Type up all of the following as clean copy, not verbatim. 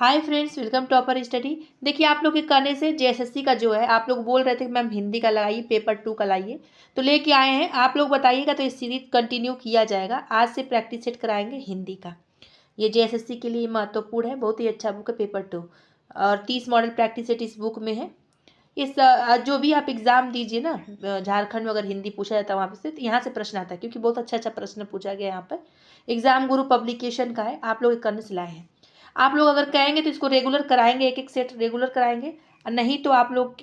Hi friends, welcome to upper study. देखिए, आप लोग के कहने से जेएसएससी का जो है, आप लोग बोल रहे थे कि मैम हिंदी का लगाइए, पेपर 2 का लाइए, तो लेके आए हैं। आप लोग बताइएगा तो इस सीरीज कंटिन्यू किया जाएगा। आज से प्रैक्टिस सेट कराएंगे हिंदी का। ये जेएसएससी के लिए महत्वपूर्ण है, बहुत ही अच्छा बुक है पेपर 2। और 30 मॉडल प्रैक्टिस सेट इस बुक में है। इस जो भी आप एग्ज़ाम दीजिए ना, झारखंड में अगर हिंदी पूछा जाता है वहाँ पे से, तो यहाँ से प्रश्न आता है, क्योंकि बहुत अच्छा अच्छा प्रश्न पूछा गया है यहाँ पर। एग्ज़ाम गुरु पब्लिकेशन का है, आप लोग करने से लाए हैं। आप लोग अगर कहेंगे तो इसको रेगुलर कराएंगे, एक एक सेट रेगुलर कराएंगे। और नहीं तो आप लोग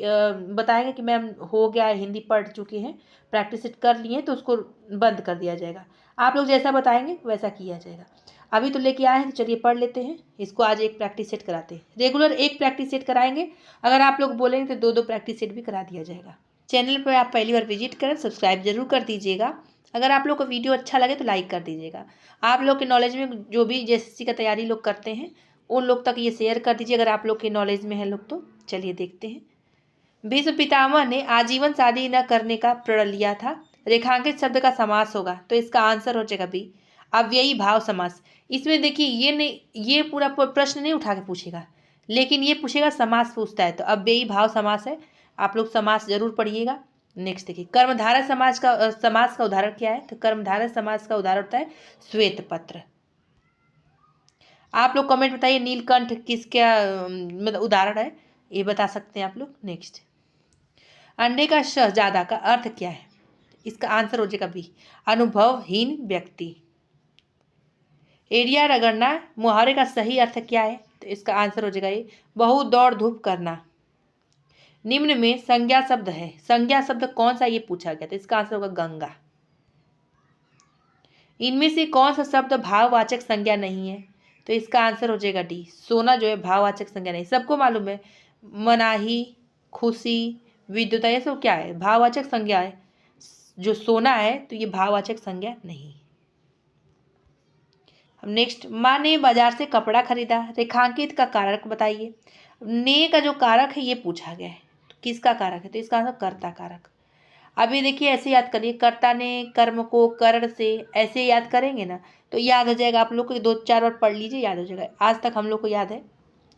बताएंगे कि मैम हो गया है, हिंदी पढ़ चुके हैं, प्रैक्टिस सेट कर लिए हैं, तो उसको बंद कर दिया जाएगा। आप लोग जैसा बताएंगे वैसा किया जाएगा। अभी तो लेके आए हैं, तो चलिए पढ़ लेते हैं इसको। आज एक प्रैक्टिस सेट कराते हैं, रेगुलर एक प्रैक्टिस सेट कराएंगे। अगर आप लोग बोलेंगे तो दो दो प्रैक्टिस सेट भी करा दिया जाएगा। चैनल पर आप पहली बार विजिट करें, सब्सक्राइब जरूर कर दीजिएगा। अगर आप लोग को वीडियो अच्छा लगे तो लाइक कर दीजिएगा। आप लोग के नॉलेज में जो भी जेएसएससी का तैयारी लोग करते हैं, उन लोग तक ये शेयर कर दीजिए, अगर आप लोग के नॉलेज में है लोग तो। चलिए देखते हैं। भीष्म पितामह ने आजीवन शादी न करने का प्रण लिया था। रेखांकित शब्द का समास होगा, तो इसका आंसर हो जाएगा बी, अव्ययी भाव समास। इसमें देखिए, ये नहीं, ये पूरा प्रश्न नहीं उठा के पूछेगा, लेकिन ये पूछेगा समास पूछता है, तो अव्ययी भाव समास है। आप लोग समास जरूर पढ़िएगा। नेक्स्ट देखिए, कर्मधारय समास का उदाहरण क्या है, तो कर्मधारय समास का उदाहरण होता है श्वेत पत्र। आप लोग कमेंट बताइए, नीलकंठ किसका मतलब उदाहरण है, ये बता सकते हैं आप लोग। नेक्स्ट, अंडे का शहजादा का अर्थ क्या है, इसका आंसर हो जाएगा बी, अनुभवहीन व्यक्ति। एरिया रगड़ना मुहावरे का सही अर्थ क्या है, तो इसका आंसर हो जाएगा ये, बहुत दौड़ धूप करना। निम्न में संज्ञा शब्द है, संज्ञा शब्द कौन सा ये पूछा गया, तो इसका आंसर होगा गंगा। इनमें से कौन सा शब्द भाववाचक संज्ञा नहीं है, तो इसका आंसर हो जाएगा डी, सोना जो है भाववाचक संज्ञा नहीं। सबको मालूम है, मनाही, खुशी, विद्युता, ये सब क्या है, भाववाचक संज्ञा है। जो सोना है तो ये भाववाचक संज्ञा नहीं। अब नेक्स्ट, माँ ने बाजार से कपड़ा खरीदा, रेखांकित का कारक बताइए। ने का जो कारक है ये पूछा गया है, तो किसका कारक है, तो इसका आंसर कर्ता कारक। अभी देखिए, ऐसे याद करिए, कर्ता ने कर्म को करण से, ऐसे याद करेंगे ना तो याद हो जाएगा। आप लोग को दो चार बार पढ़ लीजिए, याद हो जाएगा। आज तक हम लोग को याद है,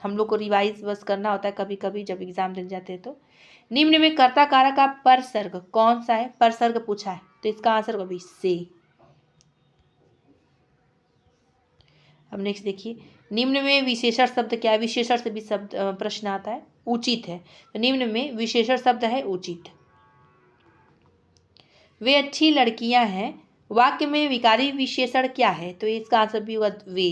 हम लोग को रिवाइज बस करना होता है कभी कभी जब एग्जाम देने जाते हैं तो। निम्न में कर्ता कारक का परसर्ग कौन सा है, परसर्ग पूछा है, तो इसका आंसर होगा बी, से। अब नेक्स्ट देखिए, निम्न में विशेषण शब्द क्या है, विशेषण से भी शब्द प्रश्न आता है, उचित है। तो निम्न में विशेषण शब्द है उचित। वे अच्छी लड़कियां हैं, वाक्य में विकारी विशेषण क्या है, तो इसका आंसर भी होगा वे।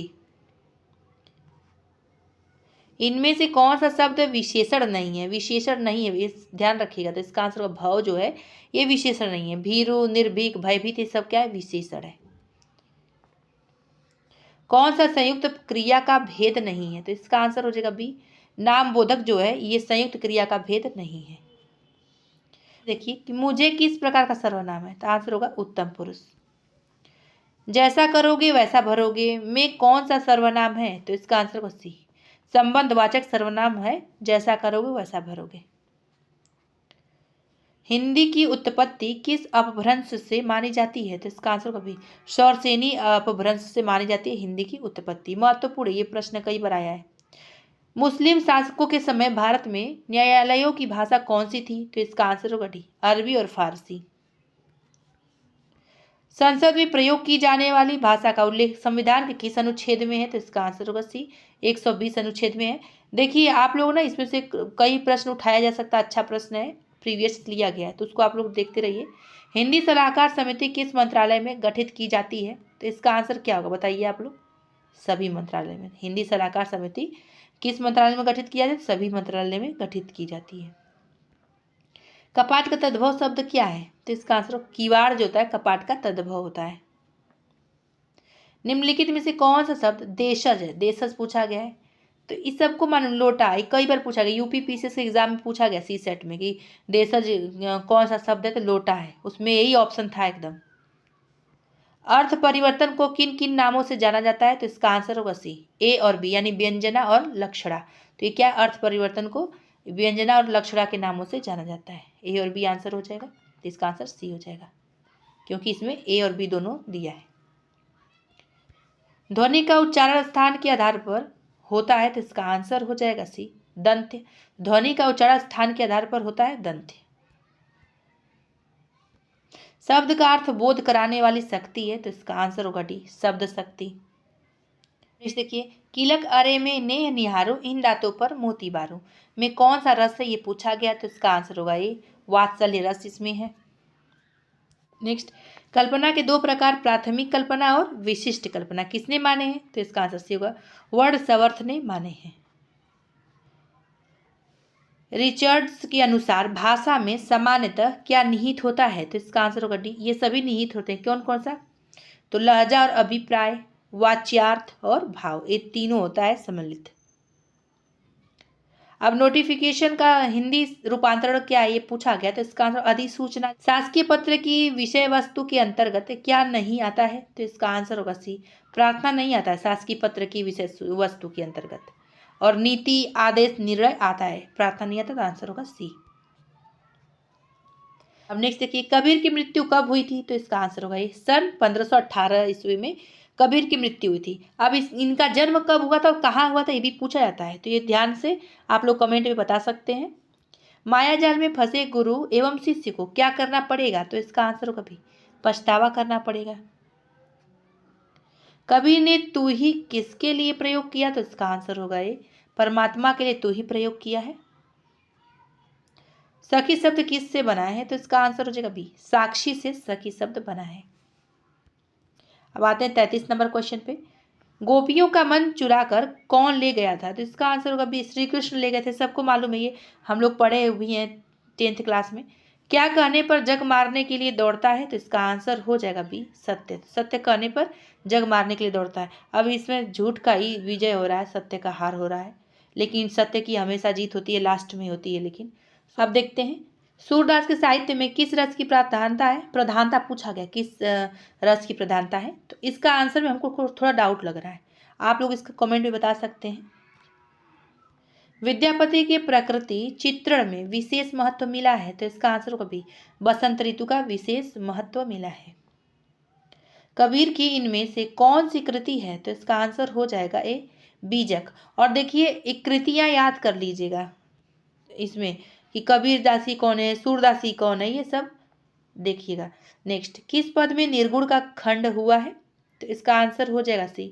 इनमें से कौन सा शब्द विशेषण नहीं है, विशेषण नहीं है, इस ध्यान रखिएगा। तो इसका आंसर होगा भव जो है, ये विशेषण नहीं है। भीरु, निर्भीक, भयभीत, ये सब क्या है, विशेषण है। कौन सा संयुक्त क्रिया का भेद नहीं है, तो इसका आंसर हो जाएगा बी, नाम बोधक जो है ये संयुक्त क्रिया का भेद नहीं है। देखिए कि मुझे किस प्रकार का सर्वनाम है, तो आंसर होगा उत्तम पुरुष। जैसा करोगे वैसा भरोगे में कौन सा सर्वनाम है, तो इसका आंसर होगा सी, संबंधवाचक सर्वनाम है, जैसा करोगे वैसा भरोगे। हिंदी की उत्पत्ति किस अपभ्रंश से मानी जाती है, तो इसका आंसर होगा बी, शौरसेनी अपभ्रंश से मानी जाती है हिंदी की उत्पत्ति। महत्वपूर्ण, ये प्रश्न कई बार आया है। मुस्लिम शासकों के समय भारत में न्यायालयों की भाषा कौन सी थी, तो इसका आंसर होगा डी, अरबी और फारसी। संसद में प्रयोग की जाने वाली भाषा का उल्लेख संविधान के किस अनुच्छेद में है, तो इसका आंसर होगा सी, 120 अनुच्छेद में है। देखिए आप लोग ना, इसमें से कई प्रश्न उठाया जा सकता है, अच्छा प्रश्न है, प्रीवियस लिया गया है, तो उसको आप लोग देखते रहिए। हिंदी सलाहकार समिति किस मंत्रालय में गठित की जाती है, तो इसका आंसर क्या होगा बताइए आप लोग। सभी मंत्रालय में हिंदी सलाहकार समिति किस मंत्रालय में गठित किया जाए, सभी मंत्रालय में गठित की जाती है। कपाट का तद्भव शब्द क्या है, तो इसका आंसर किवाड़ जो होता है कपाट का तद्भव होता है। निम्नलिखित में से कौन सा शब्द देशज है, देशज पूछा गया है, तो इस सबको मान लोटा, कई बार पूछा गया, यूपी पीसीएस के एग्जाम में पूछा गया सी सेट में कि देशज कौन सा शब्द है, तो लोटा है, उसमें यही ऑप्शन था एकदम। अर्थ परिवर्तन को किन किन नामों से जाना जाता है, तो इसका आंसर होगा सी, ए और बी, यानी व्यंजना और लक्षणा। तो ये क्या, अर्थ परिवर्तन को व्यंजना और लक्षणा के नामों से जाना जाता है। ए और बी आंसर हो जाएगा, तो इसका आंसर सी हो जाएगा, क्योंकि इसमें ए और बी दोनों दिया है। ध्वनि का उच्चारण स्थान के आधार पर होता है तो इसका आंसर हो जाएगा सी, दंत्य। ध्वनि का उच्चारण स्थान के आधार पर होता है दंत्य। शब्द का अर्थ बोध कराने वाली शक्ति है तो इसका आंसर होगा डी, शब्द शक्ति। नेक्स्ट देखिए, किलक अरे में नेह निहारो इन दांतों पर मोती बारो में कौन सा रस है ये पूछा गया तो इसका आंसर होगा ये, वात्सल्य रस इसमें है। नेक्स्ट, कल्पना के दो प्रकार, प्राथमिक कल्पना और विशिष्ट कल्पना, किसने माने हैं तो इसका आंसर सी होगा, वर्ड्सवर्थ ने माने हैं। रिचर्ड्स के अनुसार भाषा में सामान्यतः क्या निहित होता है तो इसका आंसर होगा डी, ये सभी निहित होते हैं। कौन कौन सा, तो लहजा और अभिप्राय, वाच्यार्थ और भाव, ये तीनों होता है सम्मिलित। अब नोटिफिकेशन का हिंदी रूपांतरण क्या है ये पूछा गया तो इसका आंसर अधिसूचना। शासकीय पत्र की विषय वस्तु के अंतर्गत क्या नहीं आता है तो इसका आंसर होगा सी, प्रार्थना नहीं आता है शासकीय पत्र की विषय वस्तु के अंतर्गत। और नीति आदेश निर्णय आता है, प्रार्थना नहीं आता तो आंसर होगा सी। अब नेक्स्ट देखिए, कबीर की मृत्यु कब हुई थी तो इसका आंसर होगा ये, सन 1518 ईस्वी में कबीर की मृत्यु हुई थी। अब इनका जन्म कब हुआ था और कहाँ हुआ था ये भी पूछा जाता है, तो ये ध्यान से आप लोग कमेंट में बता सकते हैं। मायाजाल में फंसे गुरु एवं शिष्य को क्या करना पड़ेगा तो इसका आंसर होगा भी, पछतावा करना पड़ेगा। कबीर ने तू ही किसके लिए प्रयोग किया तो इसका आंसर होगा ये, परमात्मा के लिए तू ही प्रयोग किया है। सखी शब्द किस से बना है तो इसका आंसर हो जाएगा बी, साक्षी से सखी शब्द बना है। अब आते हैं 33 नंबर क्वेश्चन पे, गोपियों का मन चुराकर कौन ले गया था तो इसका आंसर होगा बी, श्री कृष्ण ले गए थे, सबको मालूम है ये, हम लोग पढ़े हुए हैं 10th क्लास में। क्या कहने पर जग मारने के लिए दौड़ता है तो इसका आंसर हो जाएगा बी, सत्य। सत्य कहने पर जग मारने के लिए दौड़ता है। अब इसमें झूठ का ही विजय हो रहा है, सत्य का हार हो रहा है, लेकिन सत्य की हमेशा जीत होती है, लास्ट में होती है। लेकिन अब देखते हैं, सूरदास के साहित्य में किस रस की प्रधानता है, प्रधानता पूछा गया, किस रस की प्रधानता है तो इसका आंसर में हमको थोड़ा डाउट लग रहा है, आप लोग इसका कमेंट में बता सकते हैं। विद्यापति के प्रकृति चित्रण में विशेष महत्व मिला है तो इसका आंसर होगा बी, बसंत ऋतु का विशेष महत्व मिला है। कबीर की इनमें से कौन सी कृति है तो इसका आंसर हो जाएगा ए, बीजक। और देखिए एक कृतियां याद कर लीजिएगा इसमें कि कबीर दासी कौन है, सूरदासी कौन है, ये सब देखिएगा। नेक्स्ट, किस पद में निर्गुण का खंड हुआ है तो इसका आंसर हो जाएगा सी,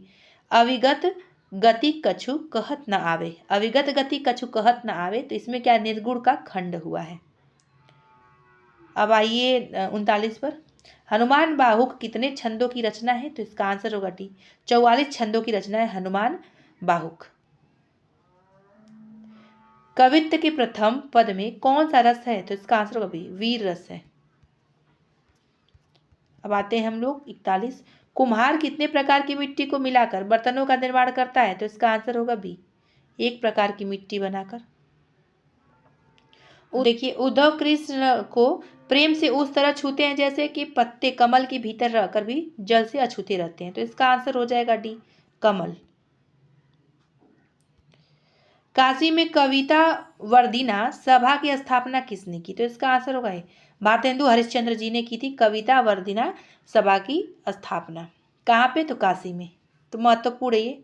अविगत गति कछु कहत न आवे। अविगत गति कछु कहत न आवे तो इसमें क्या निर्गुण का खंड हुआ है। अब आइए 39 पर, हनुमान बाहुक कितने छंदों की रचना है तो इसका आंसर होगा डी, 44 छंदों की रचना है हनुमान बाहुक। कवित्व के प्रथम पद में कौन सा रस है तो इसका आंसर होगा बी, वीर रस है। अब आते हैं हम लोग 41, कुम्हार कितने प्रकार की मिट्टी को मिलाकर बर्तनों का निर्माण करता है तो इसका आंसर होगा बी, एक प्रकार की मिट्टी बनाकर। देखिए, उद्धव कृष्ण को प्रेम से उस तरह छूते हैं जैसे कि पत्ते कमल के भीतर रहकर भी जल से अछूते रहते हैं तो इसका आंसर हो जाएगा डी, कमल। काशी में कविता वर्दिना सभा की स्थापना किसने की तो इसका आंसर होगा भारतेंदु हरिश्चंद्र जी ने की थी कविता वर्दिना सभा की स्थापना। कहाँ पे तो काशी में, तो महत्वपूर्ण ये।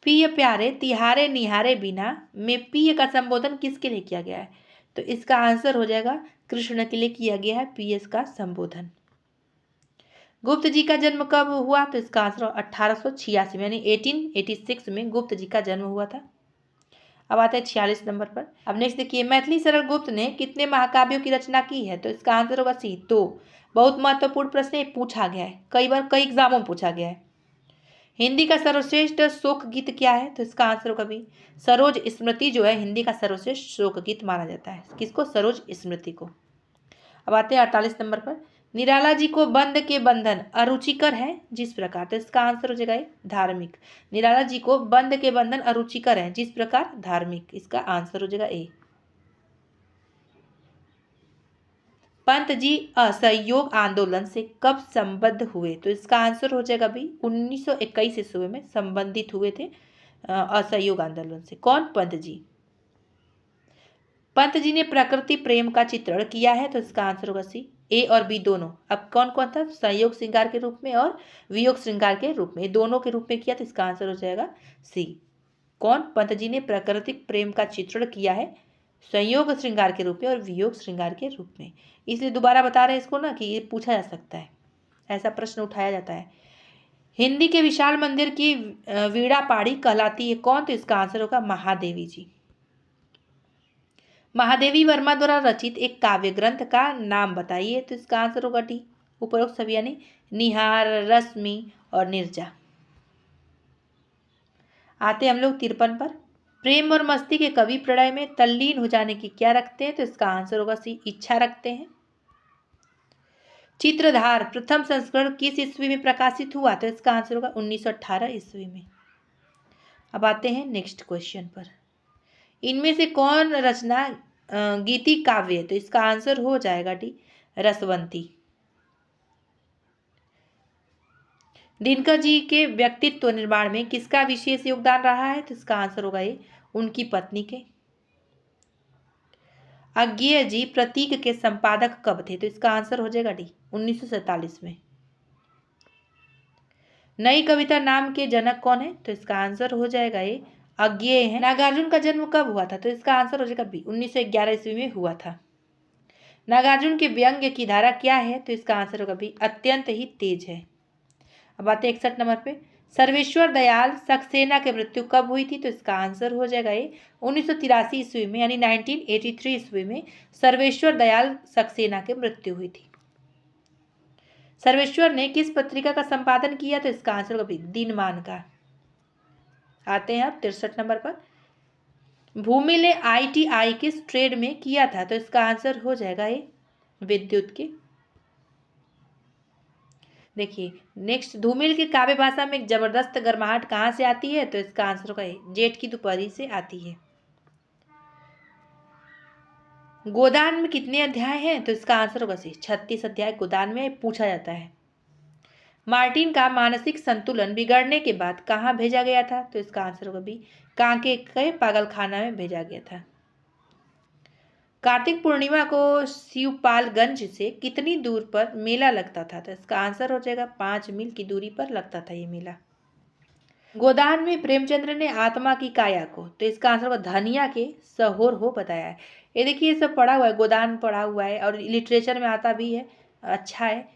प्रिय प्यारे तिहारे निहारे बिना में प्रिय का संबोधन किसके लिए किया गया है तो इसका आंसर हो जाएगा कृष्ण के लिए किया गया है प्रिय का संबोधन। गुप्त जी का जन्म कब हुआ तो इसका आंसर 1886 में, यानी 1886 में गुप्त जी का जन्म हुआ था। अब आते हैं 46 नंबर पर। अब नेक्स्ट देखिए, मैथिली शरण गुप्त ने कितने महाकाव्यों की रचना की है तो इसका आंसर होगा सी, 2। बहुत महत्वपूर्ण प्रश्न है, पूछा गया है कई बार, कई एग्जामों में पूछा गया है। हिंदी का सर्वश्रेष्ठ शोक गीत क्या है तो इसका आंसर होगा भी, सरोज स्मृति जो है हिंदी का सर्वश्रेष्ठ शोक गीत माना जाता है, किसको, सरोज स्मृति को। अब आते हैं 48 नंबर पर, निराला जी को बंद के बंधन अरुचिकर है जिस प्रकार तो इसका आंसर हो जाएगा धार्मिक। निराला जी को बंद के बंधन अरुचिकर है जिस प्रकार धार्मिक, इसका आंसर हो जाएगा ए। पंत जी असहयोग आंदोलन से कब संबद्ध हुए तो इसका आंसर हो जाएगा भी 1921 ईस्वी में संबंधित हुए थे असहयोग आंदोलन से। कौन, पंत जी। पंत जी ने प्रकृति प्रेम का चित्रण किया है तो इसका आंसर होगा सी, ए और बी दोनों। अब कौन कौन था, संयोग श्रृंगार के रूप में और वियोग श्रृंगार के रूप में, दोनों के रूप में किया तो इसका आंसर हो जाएगा सी। कौन? पंत जी ने प्राकृतिक प्रेम का चित्रण किया है संयोग श्रृंगार के रूप में और वियोग श्रृंगार के रूप में। इसलिए दोबारा बता रहे हैं इसको ना कि ये पूछा जा सकता है, ऐसा प्रश्न उठाया जाता है। हिंदी के विशाल मंदिर की वीणा पाड़ी कहलाती है कौन? तो इसका आंसर होगा महादेवी जी। महादेवी वर्मा द्वारा रचित एक काव्य ग्रंथ का नाम बताइए, तो इसका आंसर होगा डी उपरोक्त सभी, यानी निहार, रश्मि और निर्जा। आते हम लोग 53 पर। प्रेम और मस्ती के कवि प्रणय में तल्लीन हो जाने की क्या रखते हैं? तो इसका आंसर होगा सी इच्छा रखते हैं। चित्रधार प्रथम संस्करण किस ईस्वी में प्रकाशित हुआ? तो इसका आंसर होगा 1918 ईस्वी में। अब आते हैं नेक्स्ट क्वेश्चन पर। इनमें से कौन रचना गीति काव्य है? तो इसका आंसर हो जाएगा डी रसवंती। दिनकर जी के व्यक्तित्व निर्माण में किसका विशेष योगदान रहा है? तो इसका आंसर होगा ये उनकी पत्नी के। अज्ञेय जी प्रतीक के संपादक कब थे? तो इसका आंसर हो जाएगा डी 1947 में। नई कविता नाम के जनक कौन है? तो इसका आंसर हो जाएगा ये अज्ञेय है। नागार्जुन का जन्म कब हुआ था? तो इसका आंसर हो जाएगा बी 1911 ईस्वी में हुआ था। नागार्जुन के व्यंग्य की धारा क्या है? तो इसका आंसर होगा बी अत्यंत ही तेज है। अब आते 61 नंबर पे। सर्वेश्वर दयाल सक्सेना की मृत्यु कब हुई थी? तो इसका आंसर हो जाएगा ये 1983 ईस्वी में, यानी 1983 ईस्वी में सर्वेश्वर दयाल सक्सेना की मृत्यु हुई थी। सर्वेश्वर ने किस पत्रिका का संपादन किया? तो इसका आंसर होगा दिनमान का। आते हैं अब 63 नंबर पर। भूमि ने ITI किस ट्रेड में किया था? तो इसका आंसर हो जाएगा ये विद्युत के। देखिए नेक्स्ट, धूमिल की काव्य भाषा में एक जबरदस्त गर्माहट कहाँ से आती है? तो इसका आंसर होगा जेठ की दोपहरी से आती है। गोदान में कितने अध्याय हैं? तो इसका आंसर होगा सी 36 अध्याय गोदान में पूछा जाता है। मार्टिन का मानसिक संतुलन बिगड़ने के बाद कहाँ भेजा गया था? तो इसका आंसर होगा बी कांके के पागलखाना में भेजा गया था। कार्तिक पूर्णिमा को शिवपालगंज से कितनी दूर पर मेला लगता था? तो इसका आंसर हो जाएगा 5 मील की दूरी पर लगता था ये मेला। गोदान में प्रेमचंद्र ने आत्मा की काया को, तो इसका आंसर होगा धनिया के सहोर हो बताया है। ये देखिए ये सब पढ़ा हुआ है, गोदान पढ़ा हुआ है और लिटरेचर में आता भी है, अच्छा है।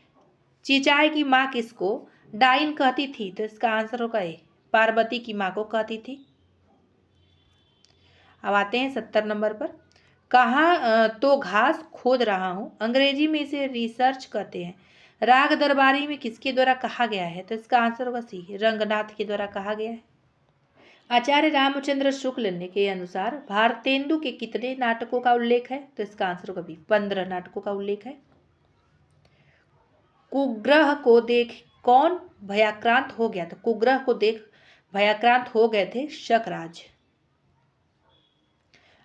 चिचाई की माँ किसको डाइन कहती थी? तो इसका आंसर होगा ये पार्वती की माँ को कहती थी। अब आते हैं 70 नंबर पर। कहाँ तो घास खोद रहा हूँ, अंग्रेजी में इसे रिसर्च कहते हैं, राग दरबारी में किसके द्वारा कहा गया है? तो इसका आंसर होगा सी रंगनाथ के द्वारा कहा गया है। आचार्य रामचंद्र शुक्ल ने के अनुसार भारतेंदु के कितने नाटकों का उल्लेख है? तो इसका आंसर होगा बी 15 नाटकों का उल्लेख है। कुग्रह को देख कौन भयाक्रांत हो गया? तो कुग्रह को देख भयाक्रांत हो गए थे शकराज।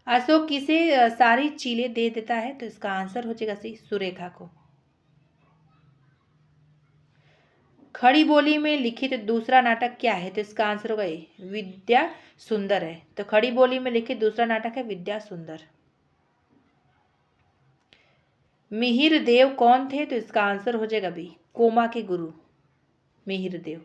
अशोक किसे सारी चीलें दे देता है? तो इसका आंसर हो जाएगा सी सुरेखा को। खड़ी बोली में लिखित दूसरा नाटक क्या है? तो इसका आंसर होगा ये विद्या सुंदर है। तो खड़ी बोली में लिखित दूसरा नाटक है विद्या सुंदर। मिहिर देव कौन थे? तो इसका आंसर हो जाएगा बी कोमा के गुरु मिहिर देव।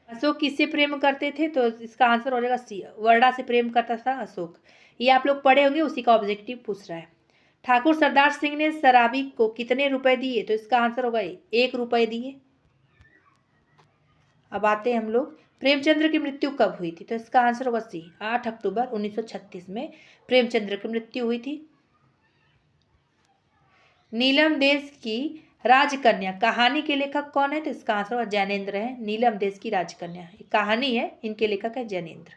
अशोक किससे प्रेम करते थे? तो इसका आंसर हो जाएगा सी वर्णा से प्रेम करता था अशोक। ये आप लोग पढ़े होंगे, उसी का ऑब्जेक्टिव पूछ रहा है। ठाकुर सरदार सिंह ने शराबी को कितने रुपए दिए? तो इसका आंसर होगा 1 रुपये दिए। अब आते हैं हम लोग प्रेमचंद्र की मृत्यु कब हुई थी? तो इसका आंसर होगा सी 8 अक्टूबर 1936 में प्रेमचंद्र की मृत्यु हुई थी। नीलम देश की राजकन्या कहानी के लेखक कौन है? तो इसका आंसर होगा जैनेन्द्र है। नीलम देश की राजकन्या कहानी है, इनके लेखक है जैनेन्द्र।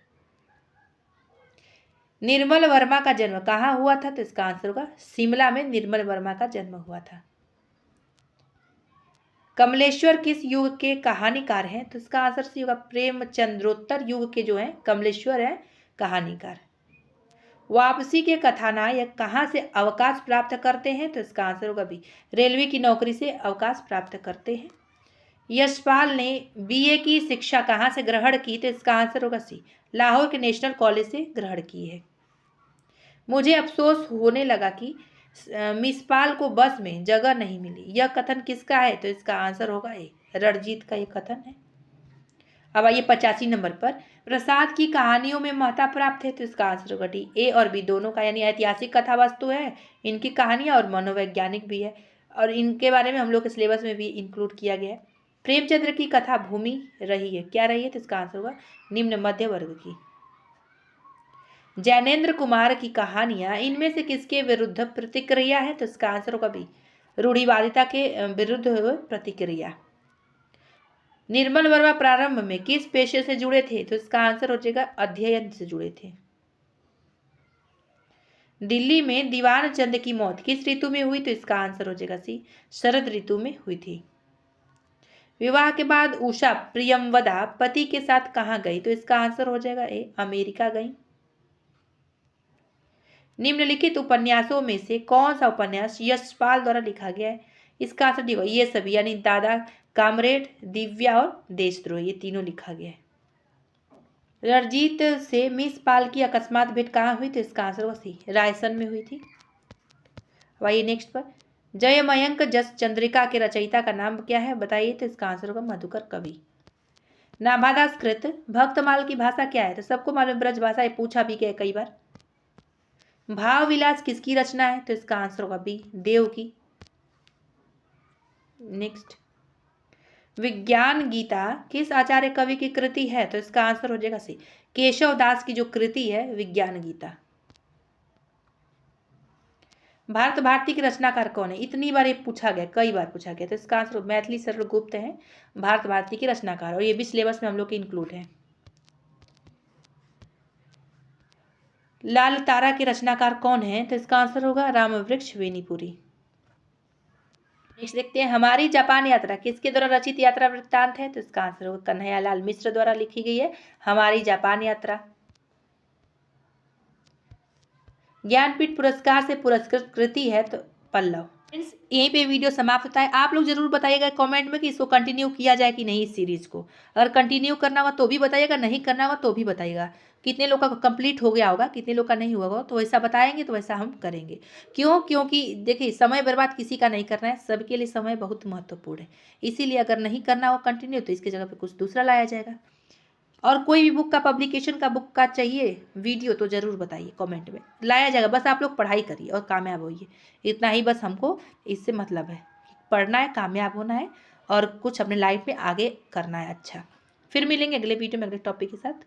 निर्मल वर्मा का जन्म कहाँ हुआ था? तो इसका आंसर होगा शिमला में निर्मल वर्मा का जन्म हुआ था। कमलेश्वर किस युग के कहानीकार हैं? तो इसका आंसर सी होगा प्रेमचंद्रोत्तर युग के जो हैं कमलेश्वर हैं कहानीकार। वापसी के कथानायक कहाँ से अवकाश प्राप्त करते हैं? तो इसका आंसर होगा बी रेलवे की नौकरी से अवकाश प्राप्त करते हैं। यशपाल ने BA की शिक्षा कहाँ से ग्रहण की? तो इसका आंसर होगा सी लाहौर के नेशनल कॉलेज से ग्रहण की है। मुझे अफसोस होने लगा कि मिसपाल को बस में जगह नहीं मिली, यह कथन किसका है? तो इसका आंसर होगा ए रणजीत का ये कथन है। अब आइए 85 नंबर पर, प्रसाद की कहानियों में महत्ता प्राप्त है, तो इसका आंसर होगा डी, ए और बी दोनों का, यानी ऐतिहासिक कथा वस्तु है इनकी कहानियाँ और मनोवैज्ञानिक भी है, और इनके बारे में हम लोग के सिलेबस में भी इंक्लूड किया गया है। प्रेमचंद्र की कथा भूमि रही है, क्या रही है, तो इसका आंसर होगा निम्न मध्य वर्ग की। जैनेन्द्र कुमार की कहानियां इनमें से किसके विरुद्ध प्रतिक्रिया है, तो इसका आंसर होगा बी, रूढ़िवादिता के विरुद्ध प्रतिक्रिया। निर्मल वर्मा प्रारंभ में किस पेशे से जुड़े थे, तो इसका आंसर हो जाएगा अध्ययन से जुड़े थे। दिल्ली में दीवान चंद की मौत किस ऋतु में हुई, तो इसका आंसर हो जाएगा सी, शरद ऋतु में हुई थी। विवाह के बाद उषा प्रियमवदा पति के साथ कहाँ गई, तो इसका आंसर हो जाएगा ए, अमेरिका गई। निम्नलिखित उपन्यासों में से कौन सा उपन्यास यशपाल द्वारा लिखा गया है, इसका आंसर देखो ये सभी, यानी दादा, कामरेड, दिव्या और देशद्रोह, ये तीनों लिखा गया है। रणजीत से मिस पाल की अकस्मात भेंट कहाँ हुई, तो इसका आंसर होगा सी, रायसन में हुई थी। आइए नेक्स्ट पर, जय मयंक जस चंद्रिका के रचयिता का नाम क्या है, बताइए, तो इसका आंसर होगा मधुकर कवि। नाभादास कृत भक्तमाल की भाषा क्या है, तो सबको मालूम ब्रज भाषा, ये पूछा भी गया कई बार। भाव विलास किसकी रचना है, तो इसका आंसर होगा बी, देव की। नेक्स्ट, विज्ञान गीता किस आचार्य कवि की कृति है, तो इसका आंसर हो जाएगा सी, केशव दास की जो कृति है विज्ञान गीता। भारत भारती के रचनाकार कौन है, इतनी बार ये पूछा गया, कई बार पूछा गया, तो इसका आंसर मैथिली शरण गुप्त है भारत भारती के रचनाकार, और ये भी सिलेबस में हम लोग के इंक्लूड है। लाल तारा के रचनाकार कौन है, तो इसका आंसर होगा रामवृक्ष वेनीपुरी। नेक्स्ट देखते हैं, हमारी जापान यात्रा किसके द्वारा रचित यात्रा वृत्तांत है, तो इसका आंसर होगा कन्हैयालाल मिश्र द्वारा लिखी गई है हमारी जापान यात्रा। ज्ञानपीठ पुरस्कार से पुरस्कृत कृति है, तो पल्लव। फ्रेंड्स यहीं पे वीडियो समाप्त होता है। आप लोग जरूर बताइएगा कमेंट में कि इसको कंटिन्यू किया जाए कि नहीं, इस सीरीज को अगर कंटिन्यू करना होगा तो भी बताइएगा, नहीं करना होगा तो भी बताइएगा। कितने लोग का कंप्लीट हो गया होगा, कितने लोग का नहीं हुआ होगा, तो वैसा बताएंगे तो वैसा हम करेंगे। क्यों, क्योंकि देखिए समय बर्बाद किसी का नहीं करना है, सबके लिए समय बहुत महत्वपूर्ण है। इसीलिए अगर नहीं करना हो कंटिन्यू तो इसकी जगह पर कुछ दूसरा लाया जाएगा। और कोई भी बुक का पब्लिकेशन का बुक का चाहिए वीडियो तो ज़रूर बताइए, कमेंट में लाया जाएगा। बस आप लोग पढ़ाई करिए और कामयाब होइए, इतना ही बस हमको इससे मतलब है। पढ़ना है, कामयाब होना है और कुछ अपने लाइफ में आगे करना है। अच्छा, फिर मिलेंगे अगले वीडियो में अगले टॉपिक के साथ।